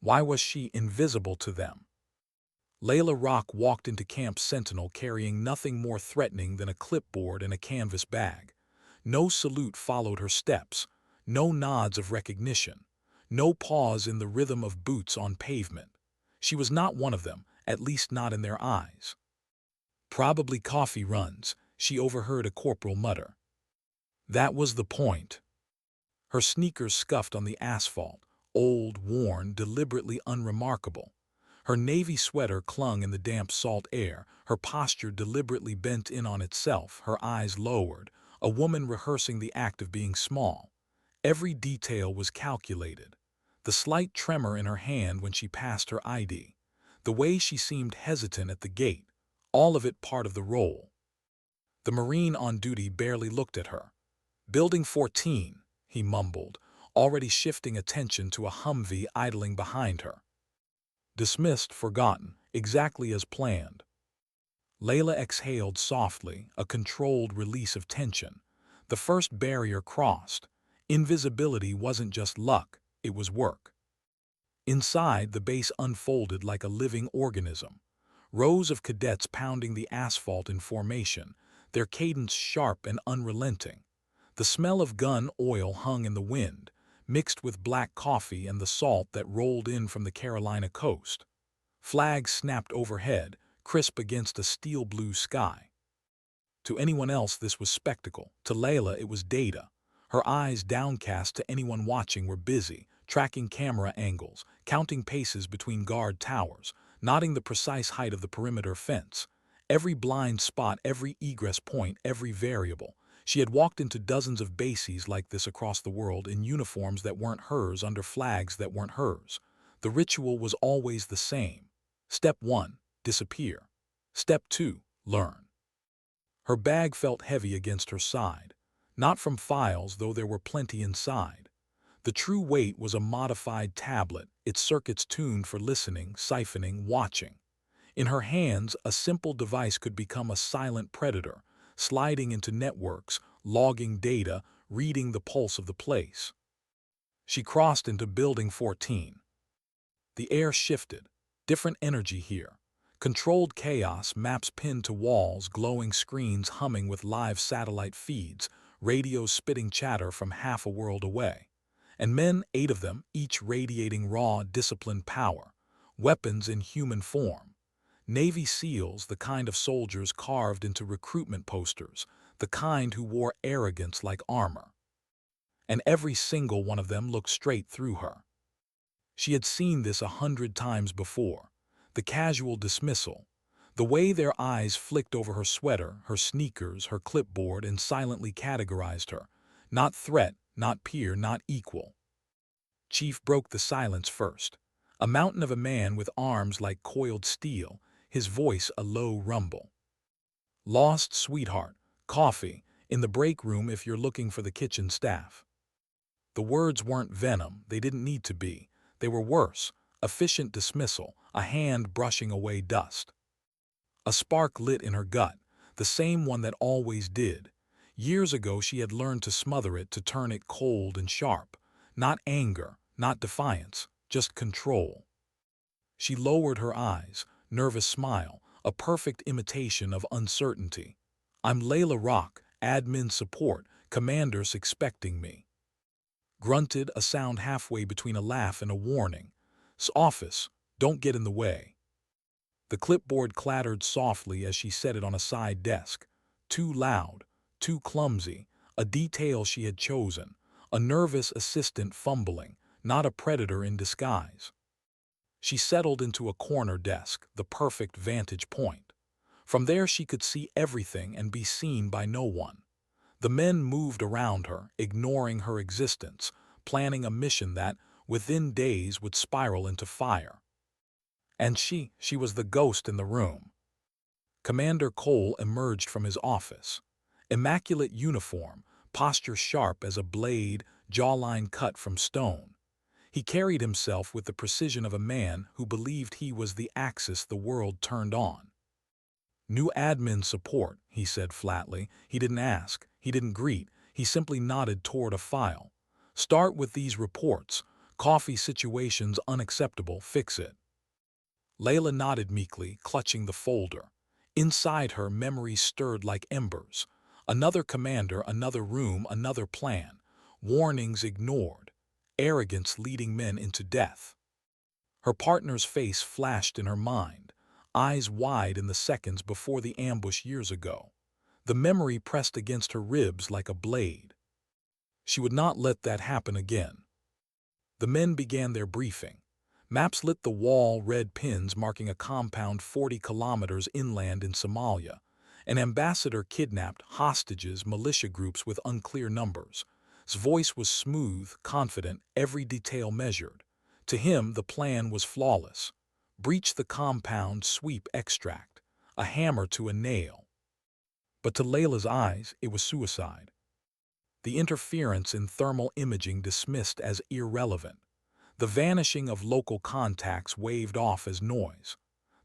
Why was she invisible to them? Leila Rock walked into Camp Sentinel carrying nothing more threatening than a clipboard and a canvas bag. No salute followed her steps, no nods of recognition, no pause in the rhythm of boots on pavement. She was not one of them, at least not in their eyes. "Probably coffee runs," she overheard a corporal mutter. That was the point. Her sneakers scuffed on the asphalt, old, worn, deliberately unremarkable. Her navy sweater clung in the damp salt air, her posture deliberately bent in on itself, her eyes lowered, a woman rehearsing the act of being small. Every detail was calculated. The slight tremor in her hand when she passed her ID. The way she seemed hesitant at the gate. All of it part of the role. The Marine on duty barely looked at her. "Building 14, he mumbled, already shifting attention to a Humvee idling behind her. "Dismissed, forgotten, exactly as planned." Leila exhaled softly, a controlled release of tension. The first barrier crossed. Invisibility wasn't just luck, it was work. Inside, the base unfolded like a living organism. Rows of cadets pounding the asphalt in formation, their cadence sharp and unrelenting. The smell of gun oil hung in the wind, mixed with black coffee and the salt that rolled in from the Carolina coast. Flags snapped overhead, crisp against a steel-blue sky. To anyone else this was spectacle. To Leila it was data. Her eyes, downcast to anyone watching, were busy, tracking camera angles, counting paces between guard towers, noting the precise height of the perimeter fence. Every blind spot, every egress point, every variable. She had walked into dozens of bases like this across the world, in uniforms that weren't hers, under flags that weren't hers. The ritual was always the same. Step 1, disappear. Step 2, learn. Her bag felt heavy against her side. Not from files, though there were plenty inside. The true weight was a modified tablet, its circuits tuned for listening, siphoning, watching. In her hands, a simple device could become a silent predator, sliding into networks, logging data, reading the pulse of the place. She crossed into Building 14. The air shifted. Different energy here. Controlled chaos, maps pinned to walls, glowing screens humming with live satellite feeds, radios spitting chatter from half a world away. And men, 8 of them, each radiating raw, disciplined power. Weapons in human form. Navy SEALs, the kind of soldiers carved into recruitment posters, the kind who wore arrogance like armor. And every single one of them looked straight through her. She had seen this 100 times before. The casual dismissal, the way their eyes flicked over her sweater, her sneakers, her clipboard, and silently categorized her. Not threat, not peer, not equal. Chief broke the silence first. A mountain of a man with arms like coiled steel, his voice a low rumble. "Lost, sweetheart. Coffee. In the break room if you're looking for the kitchen staff." The words weren't venom, they didn't need to be. They were worse. Efficient dismissal, a hand brushing away dust. A spark lit in her gut, the same one that always did. Years ago she had learned to smother it, to turn it cold and sharp. Not anger, not defiance, just control. She lowered her eyes, nervous smile, a perfect imitation of uncertainty. "I'm Leila Rock, admin support, commander's expecting me." Grunted, a sound halfway between a laugh and a warning. "Office, don't get in the way." The clipboard clattered softly as she set it on a side desk. Too loud, too clumsy, a detail she had chosen, a nervous assistant fumbling, not a predator in disguise. She settled into a corner desk, the perfect vantage point. From there she could see everything and be seen by no one. The men moved around her, ignoring her existence, planning a mission that, within days, would spiral into fire. And she was the ghost in the room. Commander Cole emerged from his office. Immaculate uniform, posture sharp as a blade, jawline cut from stone. He carried himself with the precision of a man who believed he was the axis the world turned on. "New admin support," he said flatly. He didn't ask, he didn't greet, he simply nodded toward a file. "Start with these reports. Coffee situation's unacceptable, fix it. Leila nodded meekly, clutching the folder. Inside her, memories stirred like embers. Another commander, another room, another plan. Warnings ignored. Arrogance leading men into death. Her partner's face flashed in her mind, eyes wide in the seconds before the ambush years ago. The memory pressed against her ribs like a blade. She would not let that happen again. The men began their briefing. Maps lit the wall, red pins marking a compound 40 kilometers inland in Somalia. An ambassador kidnapped, hostages, militia groups with unclear numbers. His voice was smooth, confident, every detail measured. To him, the plan was flawless. Breach the compound, sweep, extract. A hammer to a nail. But to Leila's eyes, it was suicide. The interference in thermal imaging dismissed as irrelevant. The vanishing of local contacts waved off as noise.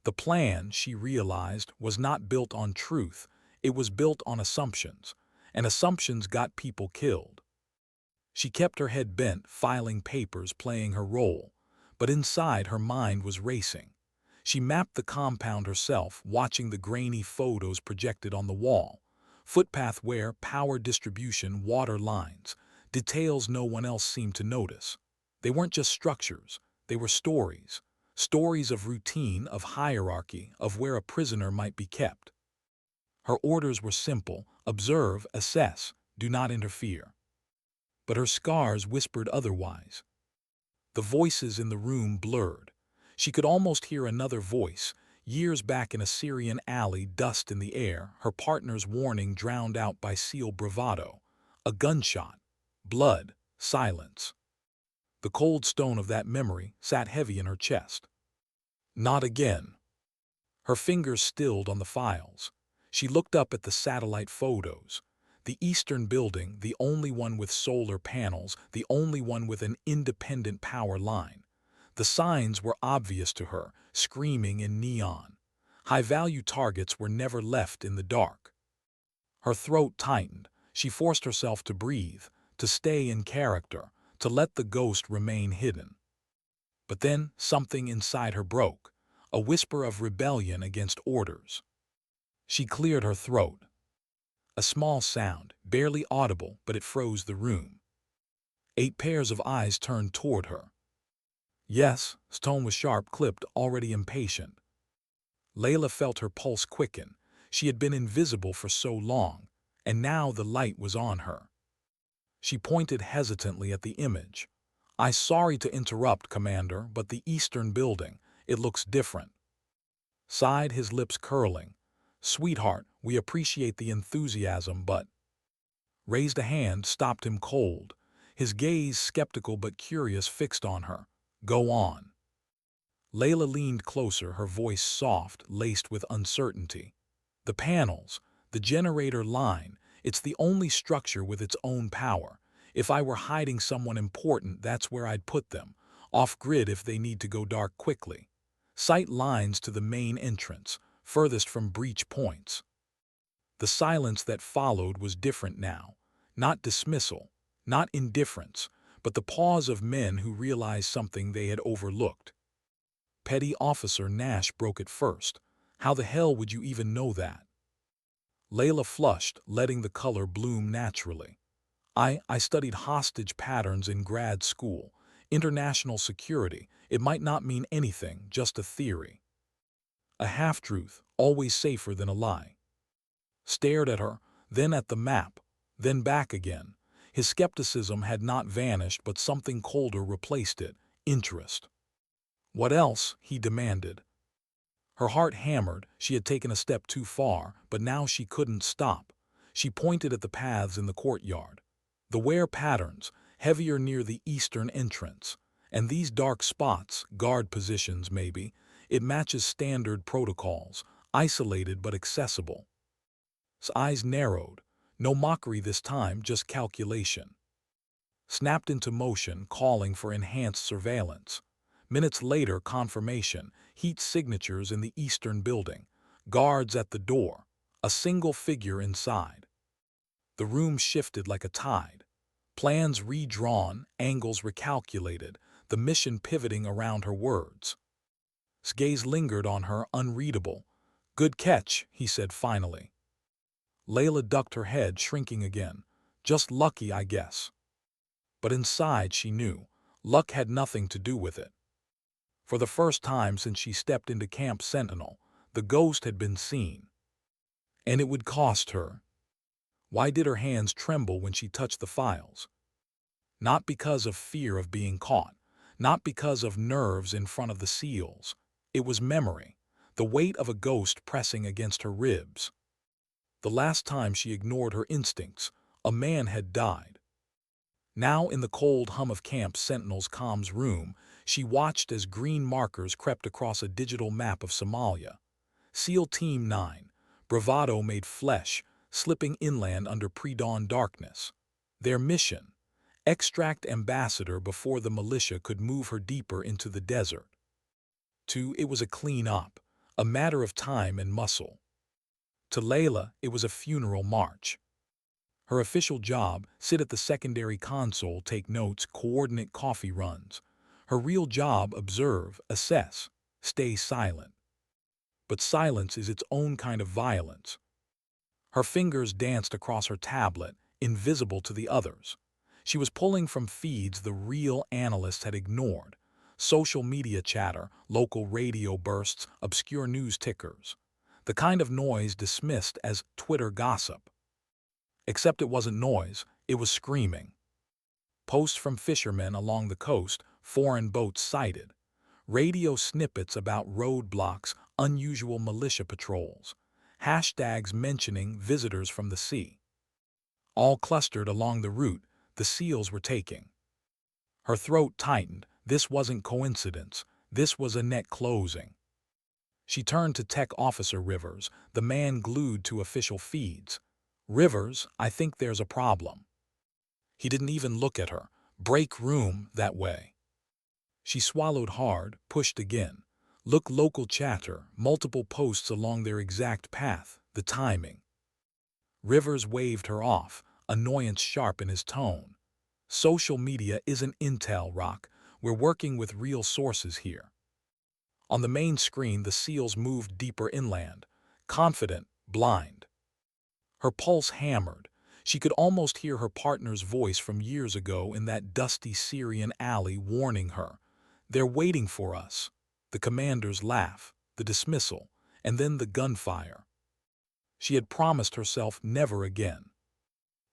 The plan, she realized, was not built on truth. It was built on assumptions, and assumptions got people killed. She kept her head bent, filing papers, playing her role, but inside her mind was racing. She mapped the compound herself, watching the grainy photos projected on the wall. Footpath wear, power distribution, water lines, details no one else seemed to notice. They weren't just structures, they were stories. Stories of routine, of hierarchy, of where a prisoner might be kept. Her orders were simple: observe, assess, do not interfere. But her scars whispered otherwise. The voices in the room blurred. She could almost hear another voice, years back in a Syrian alley, dust in the air, her partner's warning drowned out by SEAL bravado. A gunshot, blood, silence. The cold stone of that memory sat heavy in her chest. Not again. Her fingers stilled on the files. She looked up at the satellite photos. The eastern building, the only one with solar panels, the only one with an independent power line. The signs were obvious to her, screaming in neon. High-value targets were never left in the dark. Her throat tightened. She forced herself to breathe, to stay in character, to let the ghost remain hidden. But then something inside her broke, a whisper of rebellion against orders. She cleared her throat. A small sound, barely audible, but it froze the room. 8 pairs of eyes turned toward her. Yes, his tone was sharp, clipped, already impatient. Leila felt her pulse quicken. She had been invisible for so long, and now the light was on her. She pointed hesitantly at the image. "I'm sorry to interrupt, Commander, but the eastern building, it looks different." Sighed, his lips curling. "Sweetheart, we appreciate the enthusiasm, but—" Raised a hand, stopped him cold. His gaze, skeptical but curious, fixed on her. "Go on." Leila leaned closer, her voice soft, laced with uncertainty. "The panels, the generator line, it's the only structure with its own power. If I were hiding someone important, that's where I'd put them. Off-grid if they need to go dark quickly. Sight lines to the main entrance, furthest from breach points." The silence that followed was different now. Not dismissal, not indifference, but the pause of men who realized something they had overlooked. Petty Officer Nash broke it first. "How the hell would you even know that?" Leila flushed, letting the color bloom naturally. I studied hostage patterns in grad school. International security. It might not mean anything, just a theory." A half-truth, always safer than a lie. Stared at her, then at the map, then back again. His skepticism had not vanished, but something colder replaced it: interest. "What else?" he demanded. Her heart hammered. She had taken a step too far, but now she couldn't stop. She pointed at the paths in the courtyard. The wear patterns, heavier near the eastern entrance. And these dark spots, guard positions maybe, it matches standard protocols, isolated but accessible. His eyes narrowed. No mockery this time, just calculation. Snapped into motion, calling for enhanced surveillance. Minutes later, confirmation, heat signatures in the eastern building, guards at the door, a single figure inside. The room shifted like a tide. Plans redrawn, angles recalculated. the mission pivoting around her words. His gaze lingered on her, unreadable. "Good catch," he said finally. Leila ducked her head, shrinking again. "Just lucky, I guess." But inside she knew, luck had nothing to do with it. For the first time since she stepped into Camp Sentinel, the ghost had been seen. And it would cost her. Why did her hands tremble when she touched the files? Not because of fear of being caught, not because of nerves in front of the SEALs. It was memory, the weight of a ghost pressing against her ribs. The last time she ignored her instincts, a man had died. Now, in the cold hum of Camp Sentinel's comms room, she watched as green markers crept across a digital map of Somalia. SEAL Team 9, bravado made flesh, slipping inland under pre-dawn darkness. Their mission: extract Ambassador before the militia could move her deeper into the desert. It was a clean-up, a matter of time and muscle. To Leila, it was a funeral march. Her official job: sit at the secondary console, take notes, coordinate coffee runs. Her real job: observe, assess, stay silent. But silence is its own kind of violence. Her fingers danced across her tablet, invisible to the others. She was pulling from feeds the real analysts had ignored: social media chatter, local radio bursts, obscure news tickers. The kind of noise dismissed as Twitter gossip. Except it wasn't noise, it was screaming. Posts from fishermen along the coast, foreign boats sighted. Radio snippets about roadblocks, unusual militia patrols. Hashtags mentioning visitors from the sea. All clustered along the route the SEALs were taking. Her throat tightened. This wasn't coincidence. This was a net closing. She turned to Tech Officer Rivers, the man glued to official feeds. "Rivers, I think there's a problem." He didn't even look at her. "Break room that way." She swallowed hard, pushed again. Look, local chatter, multiple posts along their exact path, the timing. Rivers waved her off, annoyance sharp in his tone. "Social media isn't intel, Rock. We're working with real sources here." On the main screen, the SEALs moved deeper inland, confident, blind. Her pulse hammered. She could almost hear her partner's voice from years ago in that dusty Syrian alley warning her. "They're waiting for us." The commander's laugh, the dismissal, and then the gunfire. She had promised herself never again.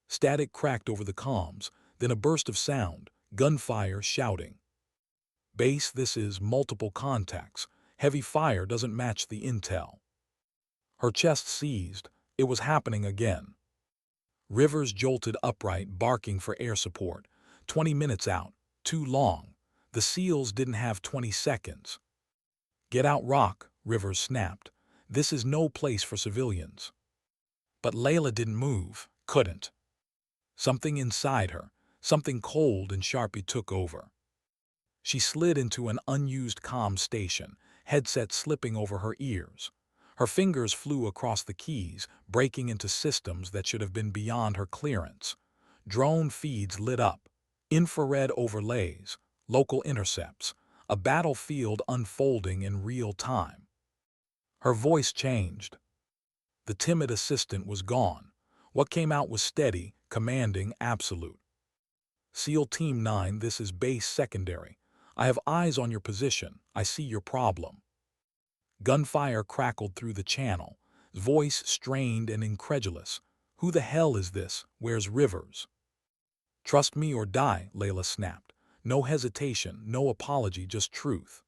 Static cracked over the comms, then a burst of sound, gunfire, shouting. "Base, this is multiple contacts. Heavy fire doesn't match the intel." Her chest seized. It was happening again. Rivers jolted upright, barking for air support. 20 minutes out. Too long. The SEALs didn't have 20 seconds. "Get out, Rock," Rivers snapped. "This is no place for civilians." But Leila didn't move, couldn't. Something inside her, something cold and sharpie took over. She slid into an unused comm station, headset slipping over her ears. Her fingers flew across the keys, breaking into systems that should have been beyond her clearance. Drone feeds lit up, infrared overlays, local intercepts, a battlefield unfolding in real time. Her voice changed. The timid assistant was gone. What came out was steady, commanding, absolute. "SEAL Team 9, this is base secondary. I have eyes on your position. I see your problem." Gunfire crackled through the channel, voice strained and incredulous. "Who the hell is this? Where's Rivers?" "Trust me or die," Leila snapped. No hesitation, no apology, just truth.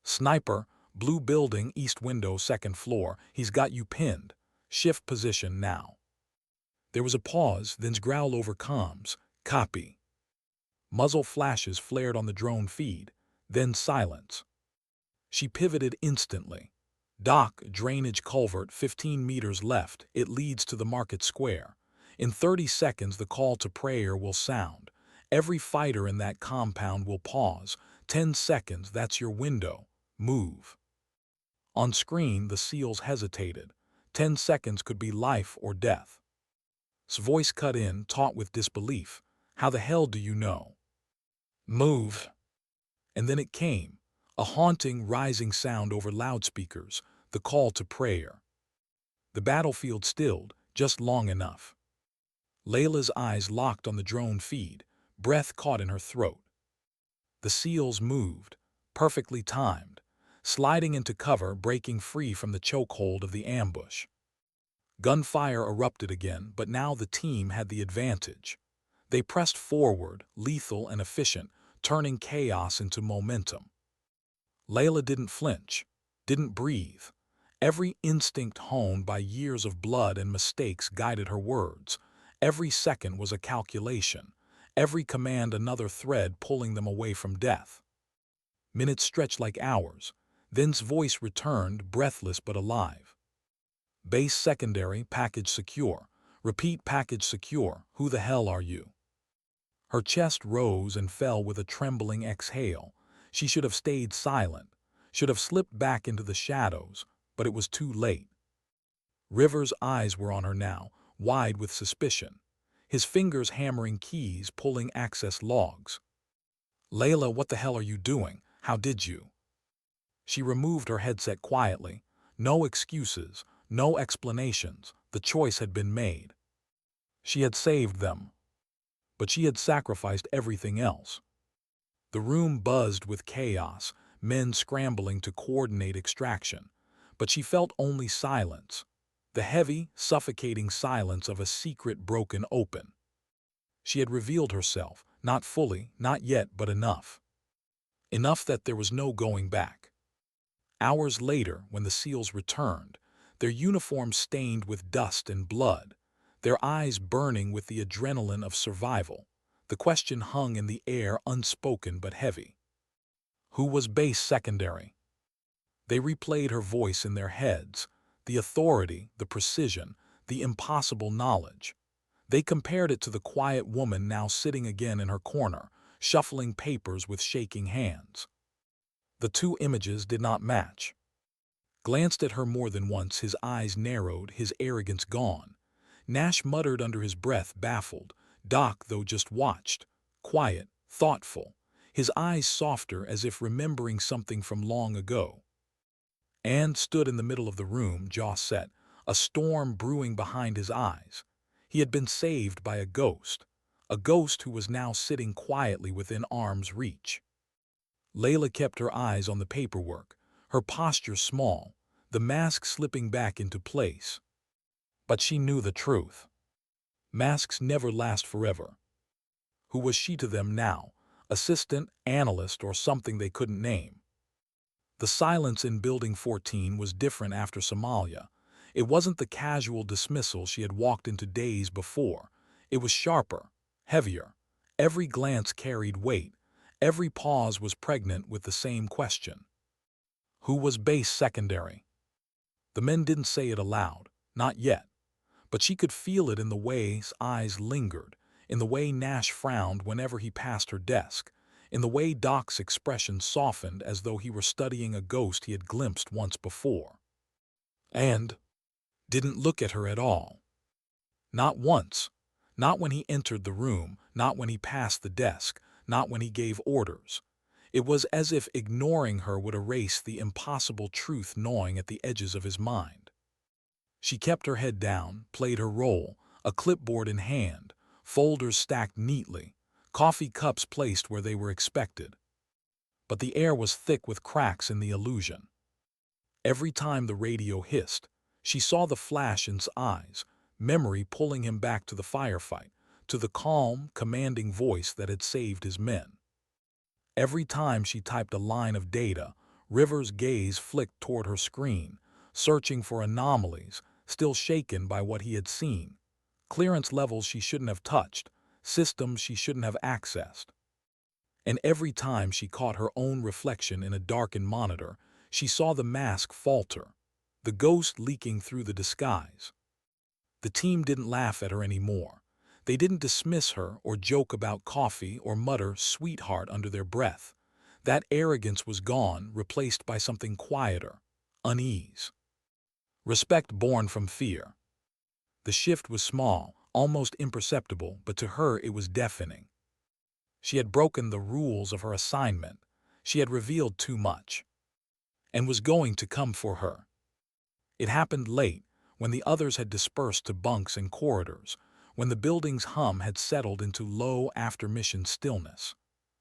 "Sniper, blue building, east window, second floor. He's got you pinned. Shift position now." There was a pause, then's growl over comms. "Copy." Muzzle flashes flared on the drone feed, then silence. She pivoted instantly. "Dock, drainage culvert, 15 meters left. It leads to the market square. In 30 seconds the call to prayer will sound. Every fighter in that compound will pause. 10 seconds, that's your window. Move." On screen, the SEALs hesitated. 10 seconds could be life or death. His voice cut in, taut with disbelief. "How the hell do you know?" "Move." And then it came, a haunting, rising sound over loudspeakers, the call to prayer. The battlefield stilled, just long enough. Leila's eyes locked on the drone feed, breath caught in her throat. The SEALs moved, perfectly timed, sliding into cover, breaking free from the chokehold of the ambush. Gunfire erupted again, but now the team had the advantage. They pressed forward, lethal and efficient, turning chaos into momentum. Leila didn't flinch, didn't breathe. Every instinct honed by years of blood and mistakes guided her words. Every second was a calculation, every command another thread pulling them away from death. Minutes stretched like hours. Then's voice returned, breathless but alive. Base secondary, package secure. Repeat, package secure. Who the hell are you? Her chest rose and fell with a trembling exhale. She should have stayed silent, should have slipped back into the shadows, but it was too late. Rivers' eyes were on her now, wide with suspicion, his fingers hammering keys, pulling access logs. Leila, what the hell are you doing? How did you? She removed her headset quietly. No excuses, no explanations. The choice had been made. She had saved them, but she had sacrificed everything else. The room buzzed with chaos, men scrambling to coordinate extraction, but she felt only silence, the heavy, suffocating silence of a secret broken open. She had revealed herself, not fully, not yet, but enough. Enough that there was no going back. Hours later, when the SEALs returned, their uniforms stained with dust and blood, their eyes burning with the adrenaline of survival, the question hung in the air, unspoken but heavy. Who was base secondary? They replayed her voice in their heads, the authority, the precision, the impossible knowledge. They compared it to the quiet woman now sitting again in her corner, shuffling papers with shaking hands. The two images did not match. Glanced at her more than once, his eyes narrowed, his arrogance gone. Nash muttered under his breath, baffled. Doc, though, just watched, quiet, thoughtful, his eyes softer as if remembering something from long ago. And stood in the middle of the room, jaw set, a storm brewing behind his eyes. He had been saved by a ghost who was now sitting quietly within arm's reach. Leila kept her eyes on the paperwork, her posture small, the mask slipping back into place. But she knew the truth. Masks never last forever. Who was she to them now? Assistant, analyst, or something they couldn't name? The silence in Building 14 was different after Somalia. It wasn't the casual dismissal she had walked into days before. It was sharper, heavier. Every glance carried weight. Every pause was pregnant with the same question. Who was base secondary? The men didn't say it aloud, not yet. But she could feel it in the way his eyes lingered, in the way Nash frowned whenever he passed her desk, in the way Doc's expression softened as though he were studying a ghost he had glimpsed once before. And didn't look at her at all. Not once. Not when he entered the room, not when he passed the desk, not when he gave orders. It was as if ignoring her would erase the impossible truth gnawing at the edges of his mind. She kept her head down, played her role, a clipboard in hand, folders stacked neatly, coffee cups placed where they were expected. But the air was thick with cracks in the illusion. Every time the radio hissed, she saw the flash in his eyes, memory pulling him back to the firefight, to the calm, commanding voice that had saved his men. Every time she typed a line of data, River's gaze flicked toward her screen, searching for anomalies, still shaken by what he had seen. Clearance levels she shouldn't have touched, systems she shouldn't have accessed. And every time she caught her own reflection in a darkened monitor, she saw the mask falter, the ghost leaking through the disguise. The team didn't laugh at her anymore. They didn't dismiss her or joke about coffee or mutter "sweetheart" under their breath. That arrogance was gone, replaced by something quieter, unease. Respect born from fear. The shift was small, almost imperceptible, but to her it was deafening. She had broken the rules of her assignment. She had revealed too much, and was going to come for her. It happened late, when the others had dispersed to bunks and corridors, when the building's hum had settled into low after-mission stillness.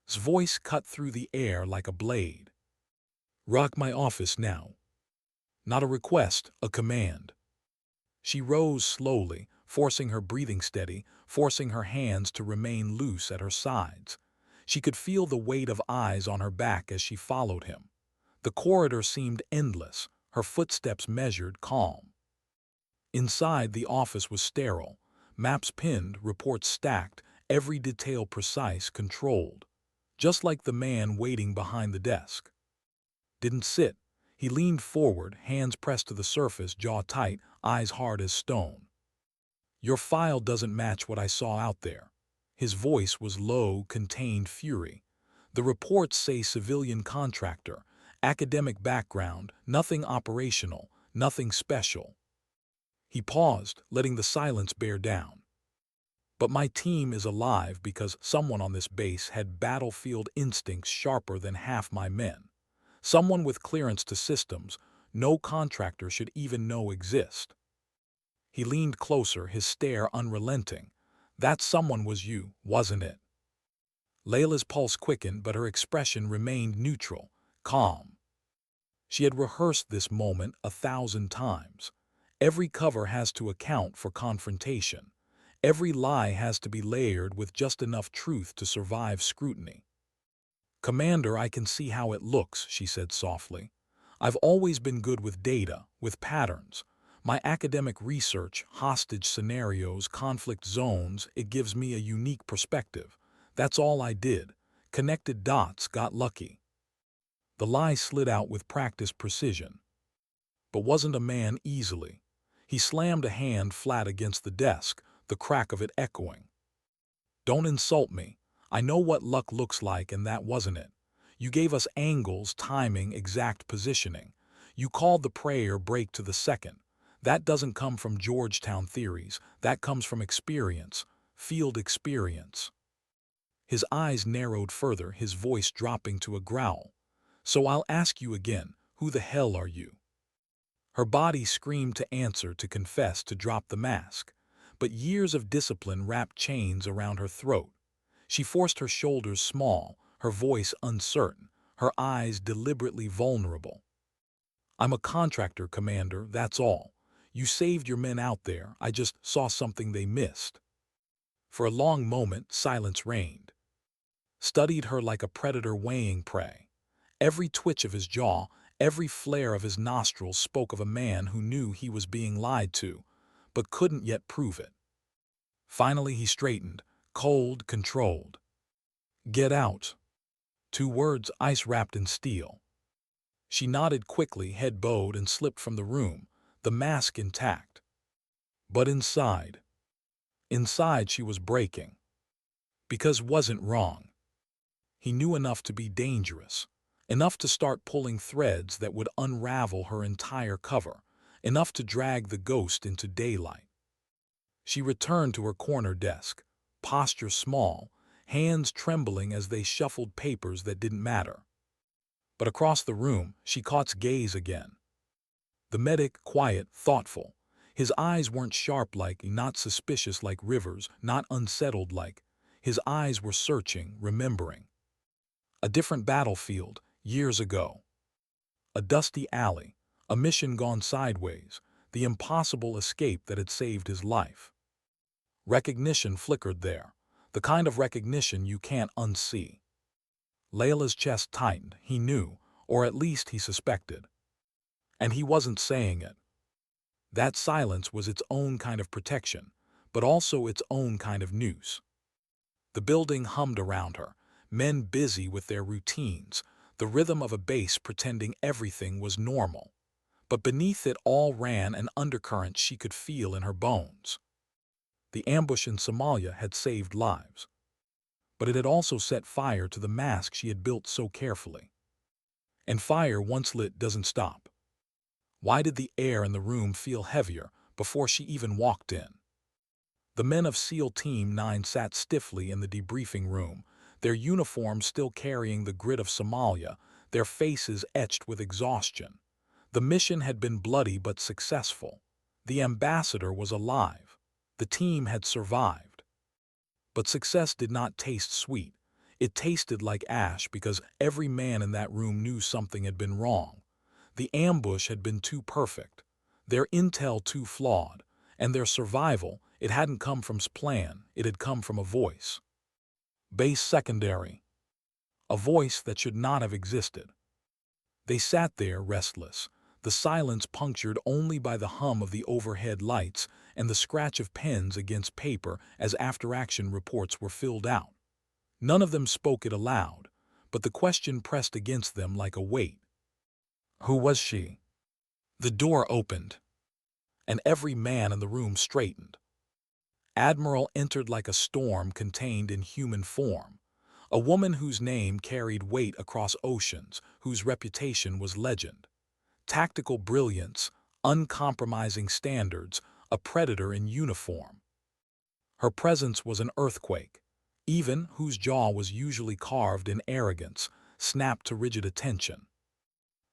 His voice cut through the air like a blade. "Rock my office now." Not a request, a command. She rose slowly, forcing her breathing steady, forcing her hands to remain loose at her sides. She could feel the weight of eyes on her back as she followed him. The corridor seemed endless, her footsteps measured, calm. Inside, the office was sterile. Maps pinned, reports stacked, every detail precise, controlled. Just like the man waiting behind the desk. Didn't sit. He leaned forward, hands pressed to the surface, jaw tight, eyes hard as stone. "Your file doesn't match what I saw out there." His voice was low, contained fury. "The reports say civilian contractor, academic background, nothing operational, nothing special." He paused, letting the silence bear down. "But my team is alive because someone on this base had battlefield instincts sharper than half my men. Someone with clearance to systems no contractor should even know exist." He leaned closer, his stare unrelenting. "That someone was you, wasn't it?" Leila's pulse quickened, but her expression remained neutral, calm. She had rehearsed this moment 1,000 times. Every cover has to account for confrontation. Every lie has to be layered with just enough truth to survive scrutiny. "Commander, I can see how it looks," she said softly. "I've always been good with data, with patterns. My academic research, hostage scenarios, conflict zones, it gives me a unique perspective. That's all I did. Connected dots, got lucky." The lie slid out with practiced precision. But wasn't a man easily. He slammed a hand flat against the desk, the crack of it echoing. "Don't insult me. I know what luck looks like, and that wasn't it. You gave us angles, timing, exact positioning. You called the prayer break to the second. That doesn't come from Georgetown theories. That comes from experience, field experience." His eyes narrowed further, his voice dropping to a growl. "So I'll ask you again, who the hell are you?" Her body screamed to answer, to confess, to drop the mask. But years of discipline wrapped chains around her throat. She forced her shoulders small, her voice uncertain, her eyes deliberately vulnerable. "I'm a contractor, Commander, that's all. You saved your men out there, I just saw something they missed." For a long moment, silence reigned. Studied her like a predator weighing prey. Every twitch of his jaw, every flare of his nostrils spoke of a man who knew he was being lied to, but couldn't yet prove it. Finally he straightened, cold, controlled. "Get out." 2 words, ice wrapped in steel. She nodded quickly, head bowed, and slipped from the room, the mask intact. But inside she was breaking. Because wasn't wrong. He knew enough to be dangerous. Enough to start pulling threads that would unravel her entire cover. Enough to drag the ghost into daylight. She returned to her corner desk, posture small, hands trembling as they shuffled papers that didn't matter. But across the room, she caught his gaze again. The medic, quiet, thoughtful. His eyes weren't sharp like, not suspicious like Rivers, not unsettled like. His eyes were searching, remembering. A different battlefield, years ago. A dusty alley, a mission gone sideways, the impossible escape that had saved his life. Recognition flickered there, the kind of recognition you can't unsee. Leila's chest tightened, he knew, or at least he suspected. And he wasn't saying it. That silence was its own kind of protection, but also its own kind of noose. The building hummed around her, men busy with their routines, the rhythm of a base pretending everything was normal. But beneath it all ran an undercurrent she could feel in her bones. The ambush in Somalia had saved lives. But it had also set fire to the mask she had built so carefully. And fire, once lit, doesn't stop. Why did the air in the room feel heavier before she even walked in? The men of SEAL Team 9 sat stiffly in the debriefing room, their uniforms still carrying the grit of Somalia, their faces etched with exhaustion. The mission had been bloody but successful. The ambassador was alive. The team had survived. But success did not taste sweet. It tasted like ash because every man in that room knew something had been wrong. The ambush had been too perfect, their intel too flawed, and their survival, it hadn't come from plan, it had come from a voice. Base secondary. A voice that should not have existed. They sat there restless, the silence punctured only by the hum of the overhead lights and the scratch of pens against paper as after-action reports were filled out. None of them spoke it aloud, but the question pressed against them like a weight. Who was she? The door opened, and every man in the room straightened. Admiral entered like a storm contained in human form, a woman whose name carried weight across oceans, whose reputation was legend. Tactical brilliance, uncompromising standards, a predator in uniform. Her presence was an earthquake. Even, whose jaw was usually carved in arrogance, snapped to rigid attention.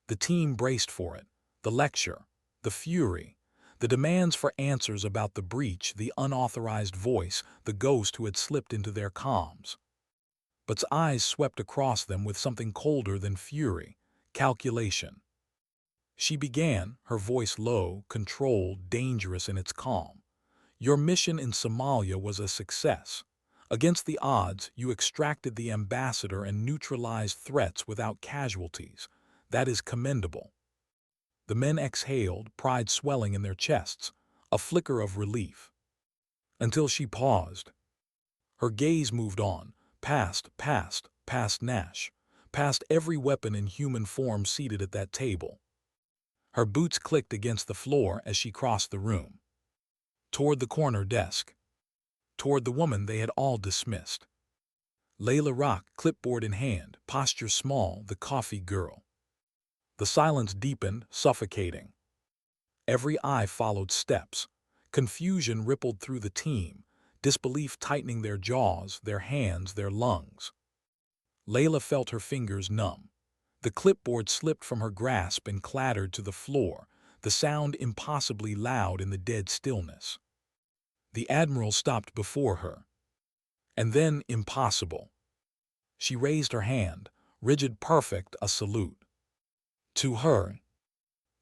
The team braced for it, the lecture, the fury, the demands for answers about the breach, the unauthorized voice, the ghost who had slipped into their comms. But's eyes swept across them with something colder than fury, calculation. She began, her voice low, controlled, dangerous in its calm. Your mission in Somalia was a success. Against the odds, you extracted the ambassador and neutralized threats without casualties. That is commendable. The men exhaled, pride swelling in their chests, a flicker of relief. Until she paused. Her gaze moved on, past Nash, past every weapon in human form seated at that table. Her boots clicked against the floor as she crossed the room. Toward the corner desk. Toward the woman they had all dismissed. Leila rocked, clipboard in hand, posture small, the coffee girl. The silence deepened, suffocating. Every eye followed steps. Confusion rippled through the team, disbelief tightening their jaws, their hands, their lungs. Leila felt her fingers numb. The clipboard slipped from her grasp and clattered to the floor, the sound impossibly loud in the dead stillness. The Admiral stopped before her. And then impossible. She raised her hand, rigid, perfect, a salute. To her.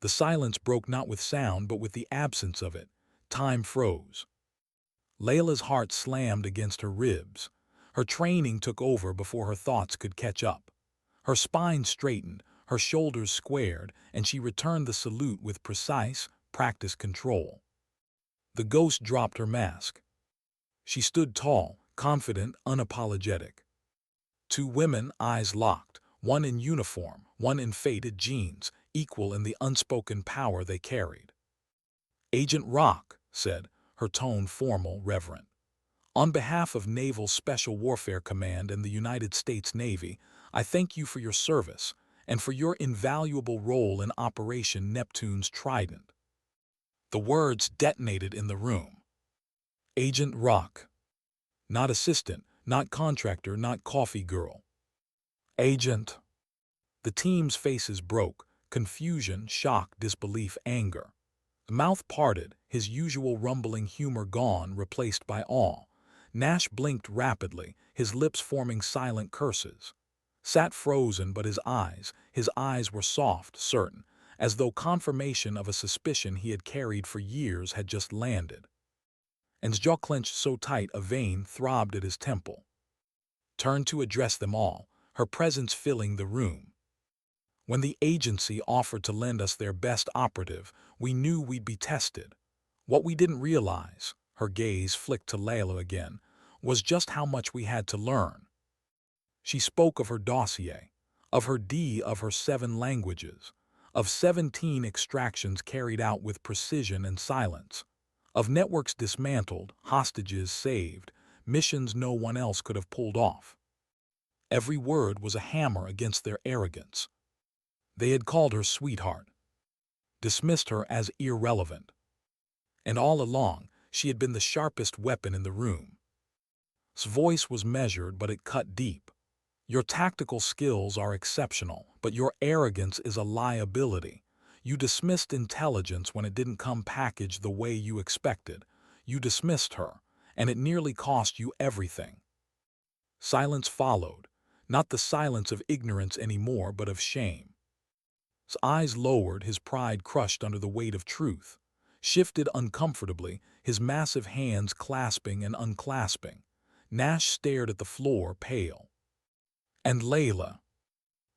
The silence broke not with sound but with the absence of it. Time froze. Leila's heart slammed against her ribs. Her training took over before her thoughts could catch up. Her spine straightened, her shoulders squared, and she returned the salute with precise, practiced control. The ghost dropped her mask. She stood tall, confident, unapologetic. Two women, eyes locked, one in uniform, one in faded jeans, equal in the unspoken power they carried. Agent Rock said, her tone formal, reverent. On behalf of Naval Special Warfare Command and the United States Navy, I thank you for your service and for your invaluable role in Operation Neptune's Trident. The words detonated in the room. Agent Rock. Not assistant, not contractor, not coffee girl. Agent. The team's faces broke, confusion, shock, disbelief, anger. The mouth parted, his usual rumbling humor gone, replaced by awe. Nash blinked rapidly, his lips forming silent curses. Sat frozen, but his eyes were soft, certain, as though confirmation of a suspicion he had carried for years had just landed. And his jaw clenched so tight a vein throbbed at his temple. Turned to address them all, her presence filling the room. When the agency offered to lend us their best operative, we knew we'd be tested. What we didn't realize, her gaze flicked to Leila again, was just how much we had to learn. She spoke of her dossier, of her 7 languages, of 17 extractions carried out with precision and silence, of networks dismantled, hostages saved, missions no one else could have pulled off. Every word was a hammer against their arrogance. They had called her sweetheart, dismissed her as irrelevant. And all along, she had been the sharpest weapon in the room. His voice was measured, but it cut deep. Your tactical skills are exceptional, but your arrogance is a liability. You dismissed intelligence when it didn't come packaged the way you expected. You dismissed her, and it nearly cost you everything. Silence followed, not the silence of ignorance anymore, but of shame. His eyes lowered, his pride crushed under the weight of truth, shifted uncomfortably, his massive hands clasping and unclasping. Nash stared at the floor, pale. And Leila.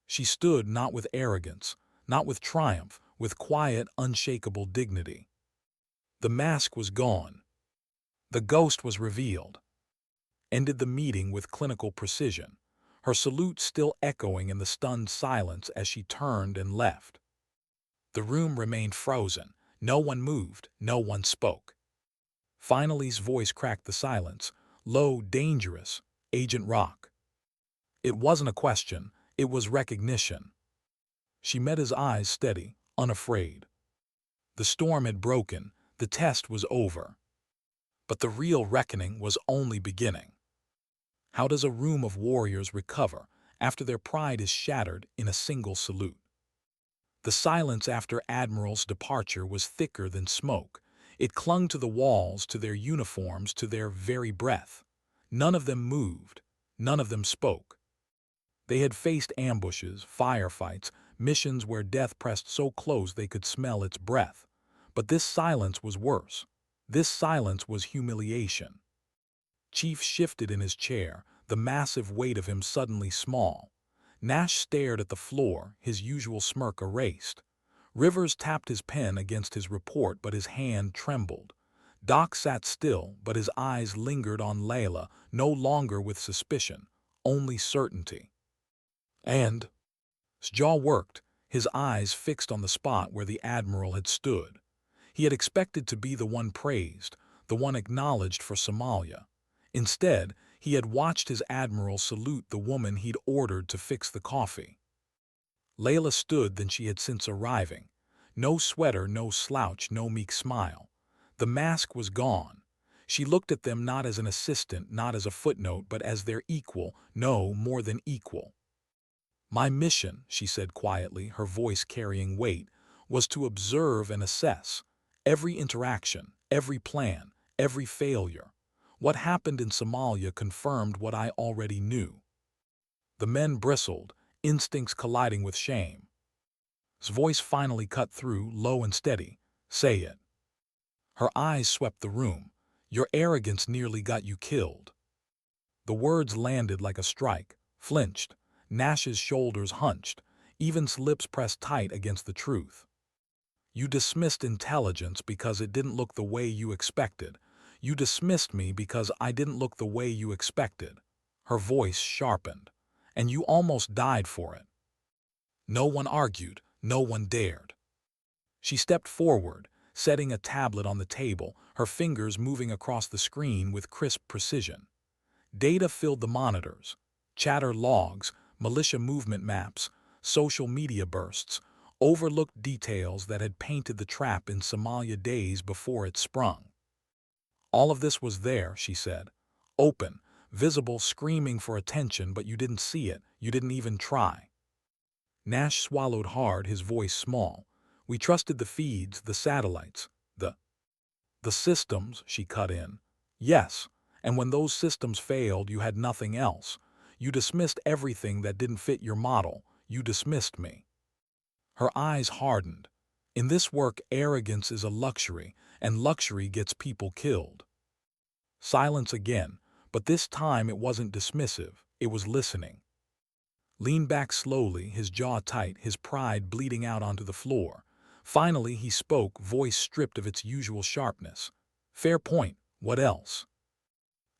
She stood not with arrogance, not with triumph, with quiet, unshakable dignity. The mask was gone. The ghost was revealed. Ended the meeting with clinical precision, her salute still echoing in the stunned silence as she turned and left. The room remained frozen. No one moved, no one spoke. Finally, his voice cracked the silence, low, dangerous, Agent Rock. It wasn't a question, it was recognition. She met his eyes steady, unafraid. The storm had broken, the test was over. But the real reckoning was only beginning. How does a room of warriors recover after their pride is shattered in a single salute? The silence after Admiral's departure was thicker than smoke. It clung to the walls, to their uniforms, to their very breath. None of them moved. None of them spoke. They had faced ambushes, firefights, missions where death pressed so close they could smell its breath. But this silence was worse. This silence was humiliation. Chief shifted in his chair, the massive weight of him suddenly small. Nash stared at the floor, his usual smirk erased. Rivers tapped his pen against his report, but his hand trembled. Doc sat still, but his eyes lingered on Leila, no longer with suspicion, only certainty. And his jaw worked, his eyes fixed on the spot where the Admiral had stood. He had expected to be the one praised, the one acknowledged for Somalia. Instead, he had watched his Admiral salute the woman he'd ordered to fix the coffee. Leila stood than she had since arriving. No sweater, no slouch, no meek smile. The mask was gone. She looked at them not as an assistant, not as a footnote, but as their equal, no, more than equal. My mission, she said quietly, her voice carrying weight, was to observe and assess every interaction, every plan, every failure. What happened in Somalia confirmed what I already knew. The men bristled, instincts colliding with shame. His voice finally cut through, low and steady. Say it. Her eyes swept the room. Your arrogance nearly got you killed. The words landed like a strike, flinched. Nash's shoulders hunched, Evan's lips pressed tight against the truth. You dismissed intelligence because it didn't look the way you expected. You dismissed me because I didn't look the way you expected. Her voice sharpened. And you almost died for it. No one argued, no one dared. She stepped forward, setting a tablet on the table, her fingers moving across the screen with crisp precision. Data filled the monitors. Chatter logs, militia movement maps, social media bursts, overlooked details that had painted the trap in Somalia days before it sprung. All of this was there, she said. Open, visible, screaming for attention, but you didn't see it, you didn't even try. Nash swallowed hard, his voice small. We trusted the feeds, the satellites, the systems, she cut in. Yes, and when those systems failed, you had nothing else. You dismissed everything that didn't fit your model. You dismissed me. Her eyes hardened. In this work, arrogance is a luxury, and luxury gets people killed. Silence again, but this time it wasn't dismissive, it was listening. Leaned back slowly, his jaw tight, his pride bleeding out onto the floor. Finally he spoke, voice stripped of its usual sharpness. Fair point, what else?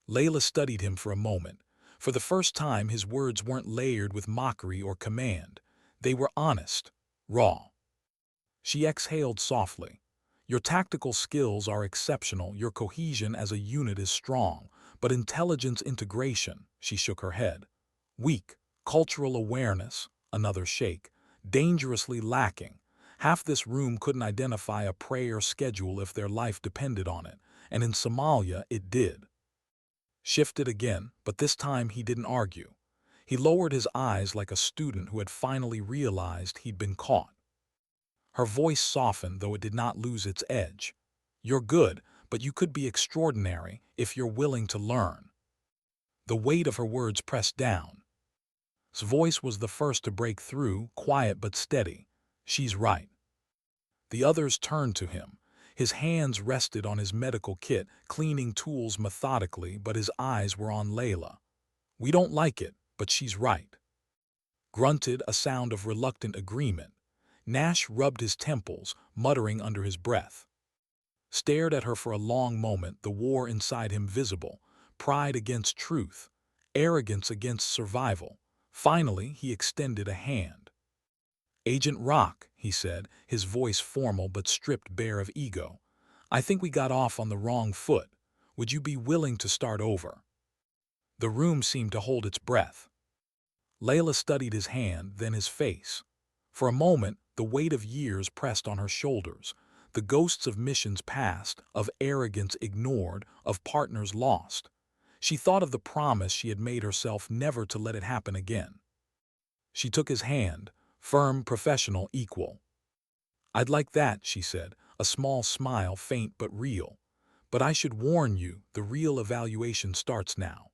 Leila studied him for a moment. For the first time his words weren't layered with mockery or command. They were honest, raw. She exhaled softly. Your tactical skills are exceptional, your cohesion as a unit is strong, but intelligence integration, she shook her head. Weak, cultural awareness, another shake, dangerously lacking. Half this room couldn't identify a prayer schedule if their life depended on it, and in Somalia it did. Shifted again, but this time he didn't argue. He lowered his eyes like a student who had finally realized he'd been caught. Her voice softened, though it did not lose its edge. "You're good, but you could be extraordinary if you're willing to learn." The weight of her words pressed down. His voice was the first to break through, quiet but steady. "She's right." The others turned to him. His hands rested on his medical kit, cleaning tools methodically, but his eyes were on Leila. "We don't like it, but she's right." Grunted, a sound of reluctant agreement. Nash rubbed his temples, muttering under his breath. Stared at her for a long moment, the war inside him visible. Pride against truth, arrogance against survival. Finally, he extended a hand. "Agent Rock," he said, his voice formal but stripped bare of ego. "I think we got off on the wrong foot. Would you be willing to start over?" The room seemed to hold its breath. Leila studied his hand, then his face. For a moment, the weight of years pressed on her shoulders, the ghosts of missions past, of arrogance ignored, of partners lost. She thought of the promise she had made herself never to let it happen again. She took his hand, firm, professional, equal. "I'd like that," she said, a small smile, faint but real. "But I should warn you, the real evaluation starts now."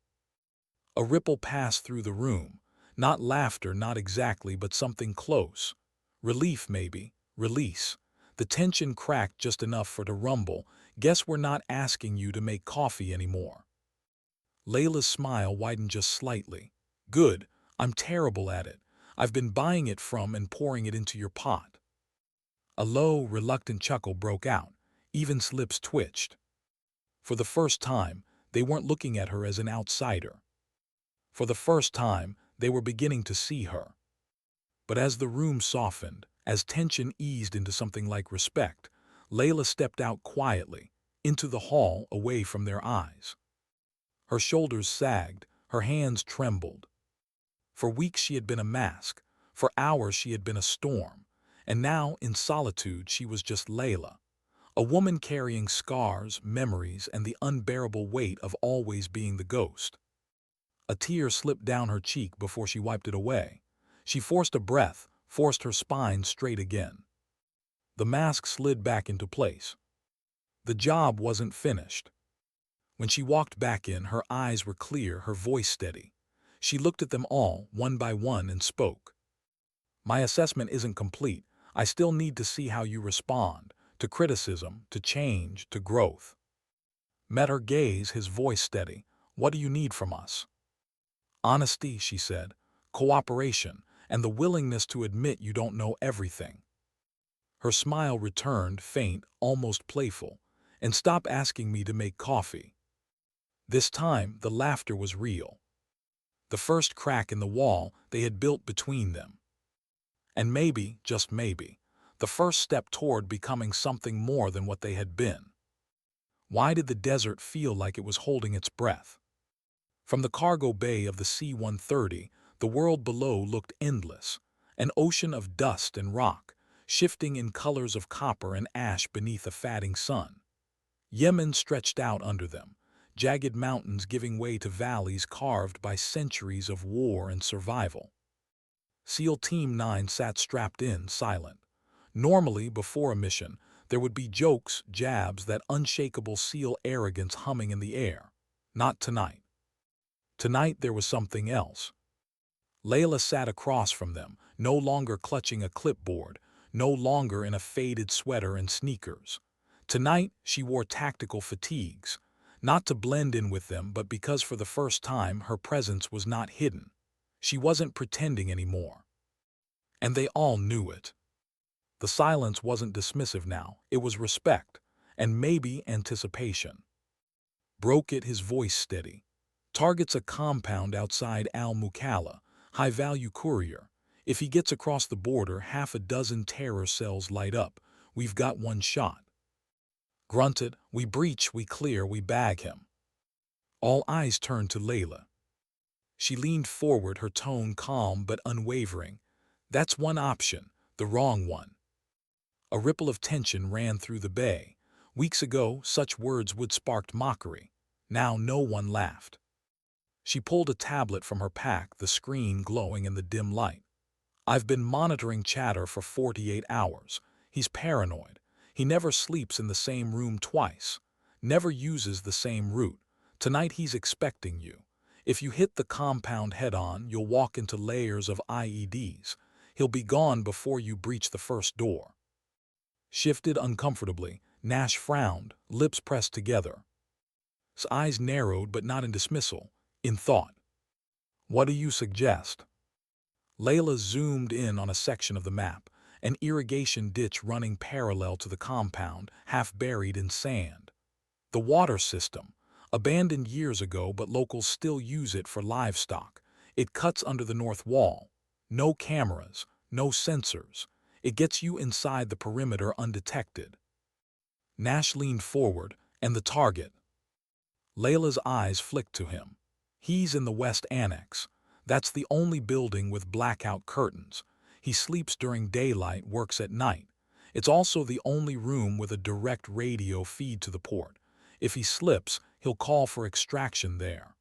A ripple passed through the room. Not laughter, not exactly, but something close. Relief, maybe. Release. The tension cracked just enough for it to rumble. "Guess we're not asking you to make coffee anymore." Leila's smile widened just slightly. "Good. I'm terrible at it. I've been buying it from and pouring it into your pot." A low, reluctant chuckle broke out. Evan's lips twitched. For the first time, they weren't looking at her as an outsider. For the first time, they were beginning to see her. But as the room softened, as tension eased into something like respect, Leila stepped out quietly, into the hall, away from their eyes. Her shoulders sagged, her hands trembled. For weeks she had been a mask, for hours she had been a storm, and now, in solitude, she was just Leila, a woman carrying scars, memories, and the unbearable weight of always being the ghost. A tear slipped down her cheek before she wiped it away. She forced a breath, forced her spine straight again. The mask slid back into place. The job wasn't finished. When she walked back in, her eyes were clear, her voice steady. She looked at them all, one by one, and spoke. "My assessment isn't complete. I still need to see how you respond, to criticism, to change, to growth." Met her gaze, his voice steady. "What do you need from us?" "Honesty," she said, "cooperation, and the willingness to admit you don't know everything." Her smile returned, faint, almost playful. "And stop asking me to make coffee." This time, the laughter was real. The first crack in the wall they had built between them. And maybe, just maybe, the first step toward becoming something more than what they had been. Why did the desert feel like it was holding its breath? From the cargo bay of the C-130, the world below looked endless, an ocean of dust and rock, shifting in colors of copper and ash beneath a fatting sun. Yemen stretched out under them, jagged mountains giving way to valleys carved by centuries of war and survival. SEAL Team 9 sat strapped in, silent. Normally, before a mission, there would be jokes, jabs, that unshakable SEAL arrogance humming in the air. Not tonight. Tonight there was something else. Leila sat across from them, no longer clutching a clipboard, no longer in a faded sweater and sneakers. Tonight she wore tactical fatigues, not to blend in with them, but because for the first time her presence was not hidden. She wasn't pretending anymore. And they all knew it. The silence wasn't dismissive now, it was respect, and maybe anticipation. "Broke it," his voice steady. "Targets a compound outside Al-Mukalla, high-value courier. If he gets across the border, half a dozen terror cells light up. We've got one shot." Grunted, "We breach, we clear, we bag him." All eyes turned to Leila. She leaned forward, her tone calm but unwavering. "That's one option, the wrong one." A ripple of tension ran through the bay. Weeks ago, such words would sparked mockery. Now no one laughed. She pulled a tablet from her pack, the screen glowing in the dim light. "I've been monitoring Chatter for 48 hours. He's paranoid. He never sleeps in the same room twice. Never uses the same route. Tonight he's expecting you. If you hit the compound head-on, you'll walk into layers of IEDs. He'll be gone before you breach the first door." Shifted uncomfortably, Nash frowned, lips pressed together. His eyes narrowed, but not in dismissal, in thought. "What do you suggest?" Leila zoomed in on a section of the map, an irrigation ditch running parallel to the compound, half buried in sand. The water system, abandoned years ago, but locals still use it for livestock. It cuts under the north wall. No cameras, no sensors. It gets you inside the perimeter undetected. Nash leaned forward, and the target. Leila's eyes flicked to him. He's in the West Annex. That's the only building with blackout curtains. He sleeps during daylight, works at night. It's also the only room with a direct radio feed to the port. If he slips, he'll call for extraction there.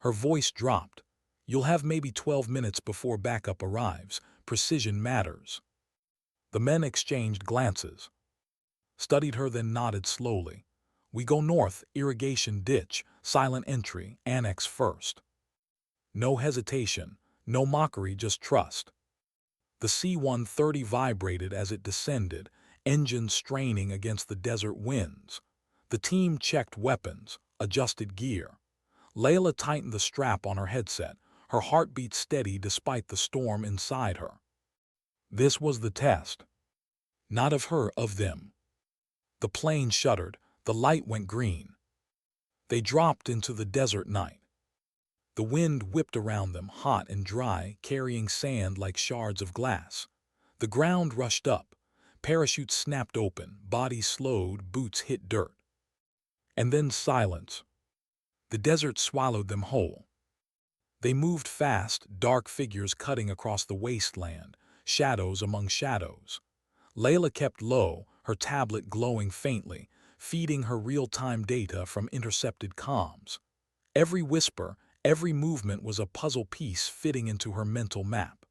Her voice dropped. "You'll have maybe 12 minutes before backup arrives. Precision matters." The men exchanged glances. Studied her, then nodded slowly. "We go north, irrigation ditch, silent entry, annex first." No hesitation, no mockery, just trust. The C-130 vibrated as it descended, engines straining against the desert winds. The team checked weapons, adjusted gear. Leila tightened the strap on her headset, her heartbeat steady despite the storm inside her. This was the test. Not of her, of them. The plane shuddered, the light went green. They dropped into the desert night. The wind whipped around them, hot and dry, carrying sand like shards of glass. The ground rushed up. Parachutes snapped open, bodies slowed, boots hit dirt. And then silence. The desert swallowed them whole. They moved fast, dark figures cutting across the wasteland, shadows among shadows. Leila kept low, her tablet glowing faintly, feeding her real-time data from intercepted comms. Every whisper, every movement was a puzzle piece fitting into her mental map.